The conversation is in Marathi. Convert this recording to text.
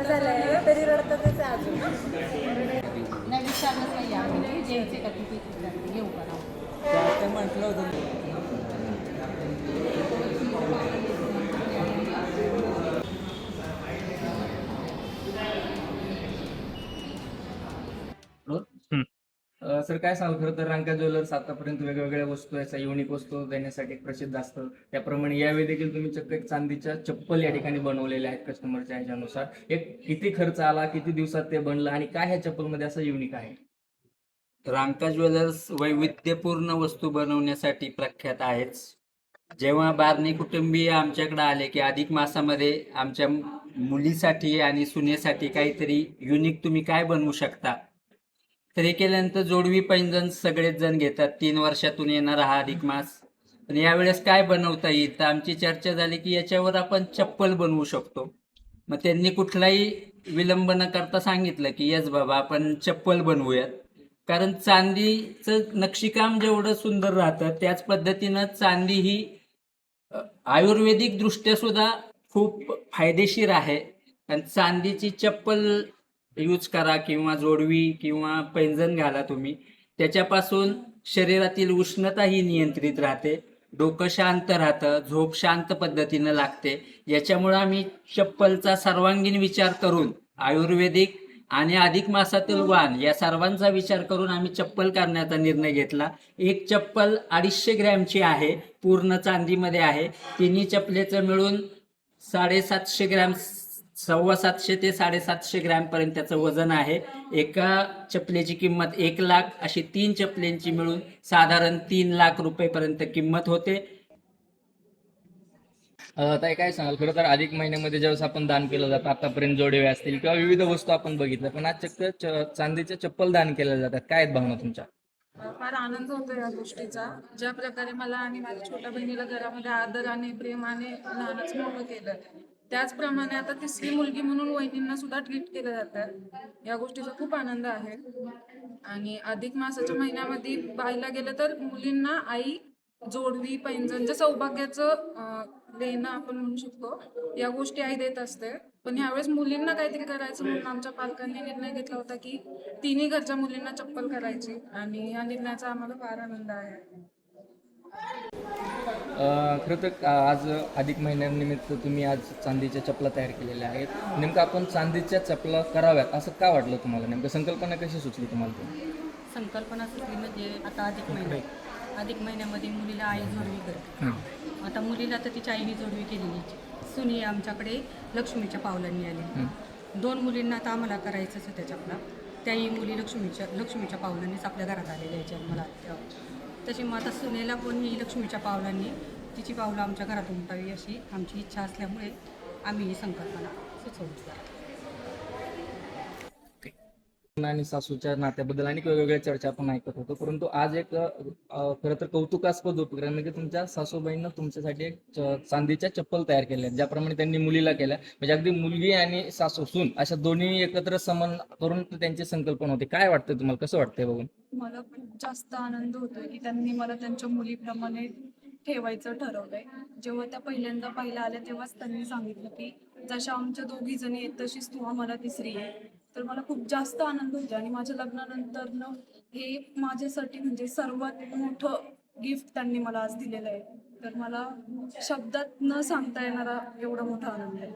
झालंय तरी रडतातच आहे अजून. नाही विचारलंच नाही आम्ही घ्यायचे का किती विचारले घेऊ का ना ते म्हटलं होतं. सर काय सांगू, खरं तर रांका ज्वेलर्स आतापर्यंत वेगवेगळ्या वस्तू याचा युनिक वस्तू देण्यासाठी प्रसिद्ध असतं. त्याप्रमाणे यावेळी देखील तुम्ही चक्क एक चांदीच्या चप्पल या ठिकाणी बनवलेल्या आहेत कस्टमरच्या ह्याच्यानुसार. एक किती खर्च आला, किती दिवसात ते बनलं आणि काय ह्या चप्पलमध्ये असं युनिक आहे? रांका ज्वेलर्स वैविध्यपूर्ण वस्तू बनवण्यासाठी प्रख्यात आहेच. जेव्हा बारणी कुटुंबीय आमच्याकडे आले की अधिक मासामध्ये आमच्या मुलीसाठी आणि सुनेसाठी काहीतरी युनिक तुम्ही काय बनवू शकता, तर हे केल्यानंतर जोडवी पैंजण सगळेच जण घेतात. 3 वर्षातून येणारा हा अधिक मास. पण यावेळेस काय बनवता येईल, तर आमची चर्चा झाली की याच्यावर आपण चप्पल बनवू शकतो. मग त्यांनी कुठलाही विलंब न करता सांगितलं की यस बाबा आपण चप्पल बनवूयात. कारण चांदीचं नक्षीकाम जेवढं सुंदर राहतं त्याच पद्धतीनं चांदी ही आयुर्वेदिक दृष्ट्या सुद्धा खूप फायदेशीर आहे. आणि चांदीची चप्पल यूज करा किंवा जोडवी किंवा पैंजण घाला तुम्ही, त्याच्यापासून शरीरातील उष्णता ही नियंत्रित राहते, डोकं शांत राहतं, झोप शांत पद्धतीनं लागते. याच्यामुळे आम्ही चप्पलचा सर्वांगीण विचार करून आयुर्वेदिक आणि अधिक मासातील वाण या सर्वांचा विचार करून आम्ही चप्पल करण्याचा निर्णय घेतला. एक चप्पल 250 ग्रॅमची आहे, पूर्ण चांदीमध्ये आहे. तिन्ही चपलेचं मिळून 750 ग्रॅम, 750 ते 750 ग्रॅम पर्यंत त्याचं वजन आहे. एका चपलेची किंमत 1 लाख, अशी 3 चपलेंची मिळून साधारण 3 लाख रुपयेपर्यंत किंमत होते. ताई काय सांगाल, खरं तर अधिक महिन्यामध्ये ज्यावेळेस आपण दान केलं जातं, आतापर्यंत जोडवे असतील किंवा विविध वस्तू आपण बघितल्या, पण आज चक्क चांदीच्या चप्पल दान केल्या जातात. काय आहेत भावना तुमच्या? फार आनंद होतो या गोष्टीचा. ज्या प्रकारे मला आणि माझ्या छोट्या बहिणीला घरामध्ये आदराने प्रेमाने लहानच मोठं केलं, त्याचप्रमाणे आता तिसरी मुलगी म्हणून वहिनींना सुद्धा ट्रीट केलं जातं. या गोष्टीचा खूप आनंद आहे. आणि अधिक मासाच्या महिन्यामध्ये पाहायला गेलं तर मुलींना आई जोडवी पैंजण जे सौभाग्याचं देणं आपण म्हणू शकतो, या गोष्टी आई देत असते. पण यावेळेस मुलींना काहीतरी करायचं म्हणून आमच्या पालकांनी निर्णय घेतला होता की तिन्ही घरच्या मुलींना चप्पल करायची, आणि या निर्णयाचा आम्हाला फार आनंद आहे. खरं तर आज अधिक महिन्यानिमित्त तुम्ही आज चांदीच्या चपला तयार केलेल्या आहेत. नेमकं आपण चांदीच्या चपला कराव्यात असं का वाटलं तुम्हाला? नेमकं संकल्पना कशी सुचली तुम्हाला ती? संकल्पना सुचली म्हणजे आता अधिक महिन्यामध्ये मुलीला आई जोडवी करते. आता मुलीला तर तिच्या आईने जोडवी केलेली, सुनी आमच्याकडे लक्ष्मीच्या पावलांनी आली. 2 मुलींना आता आम्हाला करायचंच होतं चपला, त्याही मुली लक्ष्मीच्या पावलांनीच आपल्या घरात आलेल्या याच्यात मला तशी. मग आता सुनेला पण ही लक्ष्मीच्या पावलांनी तिची पावलं आमच्या घरात उमटावी अशी आमची इच्छा असल्यामुळे आम्ही ही संकल्पना सुचवली. आणि सासूच्या नात्याबद्दल आणि वेगवेगळ्या चर्चा आपण ऐकत होतो, परंतु आज एक खरं तर कौतुकास्पद उपक्रम म्हणजे तुमच्या सासूबाईंना तुमच्यासाठी एक चांदीच्या चप्पल तयार केल्या, ज्याप्रमाणे त्यांनी मुलीला केल्या. म्हणजे अगदी मुलगी आणि सासू सून अशा दोन्ही एकत्र समन करून त्यांची संकल्पना होती. काय वाटतं तुम्हाला, कसं वाटतंय बघून? मला खूप जास्त आनंद होतोय की त्यांनी मला त्यांच्या मुलीप्रमाणे ठेवायचं ठरवलंय. जेव्हा त्या पहिल्यांदा पाहिल्या आल्या तेव्हाच त्यांनी सांगितलं की जशा आमच्या 2 जणी आहेत तशीच तू आम्हाला तिसरी आहे. तर मला खूप जास्त आनंद होतो. आणि माझ्या लग्नानंतर हे माझ्यासाठी म्हणजे सर्वात मोठं गिफ्ट त्यांनी मला आज दिलेलं आहे. तर मला शब्दात न सांगता येणारा एवढा मोठा आनंद आहे.